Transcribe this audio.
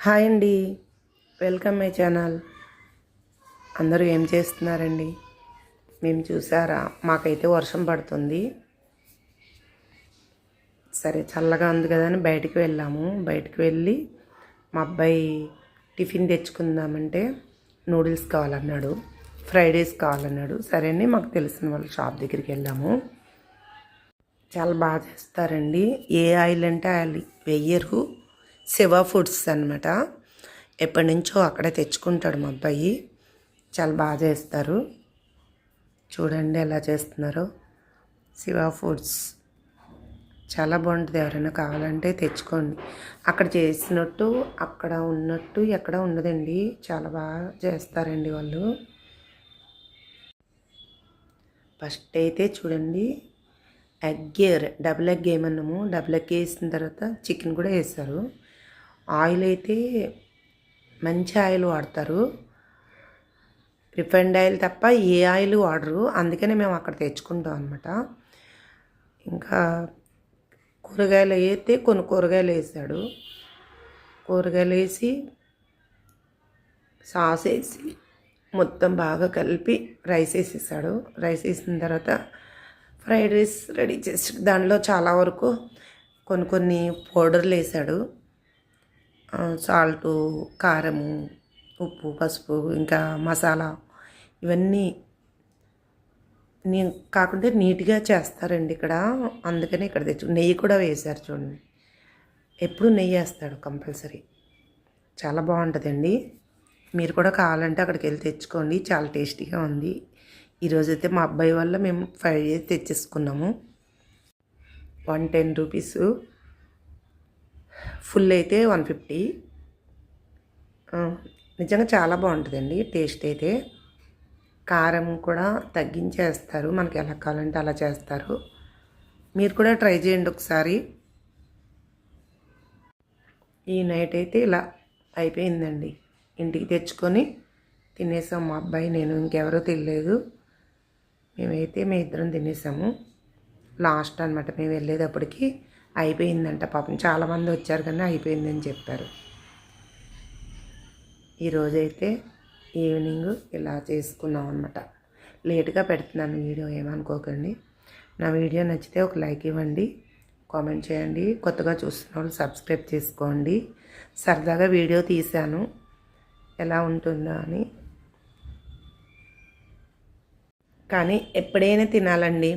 Hi అండి, welcome my channel. అందరూ ఏం చేస్తున్నారండి? మేము చూసారా, మాకైతే వర్షం పడుతుంది. సరే చల్లగా ఉంది కదా అని బయటికి వెళ్ళాము. బయటికి వెళ్ళి మా అబ్బాయి టిఫిన్ తెచ్చుకుందామంటే నూడిల్స్ కావాలన్నాడు, ఫ్రైడ్ రైస్ కావాలన్నాడు. సరే అని మాకు తెలిసిన వాళ్ళ షాప్ దగ్గరికి వెళ్ళాము. చాలా బాగా చేస్తారండి. ఏ ఆయిల్ అంటే ఆయిల్ వెయ్యరు. శివ ఫుడ్స్ అనమాట. ఎప్పటి నుంచో అక్కడే తెచ్చుకుంటాడు మా అబ్బాయి. చాలా బాగా చేస్తారు. చూడండి ఎలా చేస్తున్నారో. శివ ఫుడ్స్ చాలా బాగుంటుంది. ఎవరైనా కావాలంటే తెచ్చుకోండి. అక్కడ చేసినట్టు అక్కడ ఉన్నట్టు ఎక్కడ ఉండదండి. చాలా బాగా చేస్తారండి వాళ్ళు. ఫస్ట్ అయితే చూడండి, డబుల్ ఎగ్ ఏమన్నాము, డబుల్ ఎగ్ వేసిన తర్వాత చికెన్ కూడా వేస్తారు. ఆయిల్ అయితే మంచి ఆయిల్ వాడతారు. రిఫైండ్ ఆయిల్ తప్ప ఏ ఆయిల్ వాడరు. అందుకనే మేము అక్కడ తెచ్చుకుంటాం అనమాట. ఇంకా కూరగాయలు అయితే కొన్ని కూరగాయలు వేసాడు. కూరగాయలు వేసి సాస్ వేసి మొత్తం బాగా కలిపి రైస్ వేసేసాడు. రైస్ వేసిన తర్వాత ఫ్రైడ్ రైస్ రెడీ చేసాడు. దానిలో చాలా వరకు కొన్ని పౌడర్లు వేసాడు. సాల్టు, కారము, ఉప్పు, పసుపు, ఇంకా మసాలా, ఇవన్నీ కాకుండా నీట్గా చేస్తారండి ఇక్కడ. అందుకని ఇక్కడ నెయ్యి కూడా వేశారు చూడండి. ఎప్పుడు నెయ్యి వేస్తాడు కంపల్సరీ. చాలా బాగుంటుందండి. మీరు కూడా కావాలంటే అక్కడికి వెళ్ళి తెచ్చుకోండి. చాలా టేస్టీగా ఉంది. ఈరోజైతే మా అబ్బాయి వల్ల మేము 5 డేస్ తెచ్చేసుకున్నాము. 110 రూపీస్. ఫుల్ అయితే 150. నిజంగా చాలా బాగుంటుందండి టేస్ట్ అయితే. కారం కూడా తగ్గించేస్తారు, మనకి ఎలా కావాలంటే అలా చేస్తారు. మీరు కూడా ట్రై చేయండి ఒకసారి. ఈ నైట్ అయితే ఇలా అయిపోయిందండి. ఇంటికి తెచ్చుకొని తినేసాం మా అబ్బాయి, నేను. ఇంకెవరో తెలియలేదు. మేము ఇద్దరం తినేసాము. లాస్ట్ అనమాట మేము వెళ్ళేటప్పటికి అయిపోయిందంట. పాపం చాలామంది వచ్చారు కానీ అయిపోయిందని చెప్పారు. ఈరోజైతే ఈవినింగ్ ఇలా చేసుకున్నాం అనమాట. లేట్గా పెడుతున్నాను వీడియో, ఏమనుకోకండి. నా వీడియో నచ్చితే ఒక లైక్ ఇవ్వండి, కామెంట్ చేయండి. కొత్తగా చూస్తున్న వాళ్ళు సబ్స్క్రైబ్ చేసుకోండి. సరదాగా వీడియో తీశాను, ఎలా ఉంటుందో అని. కానీ ఎప్పుడైనా తినాలండి.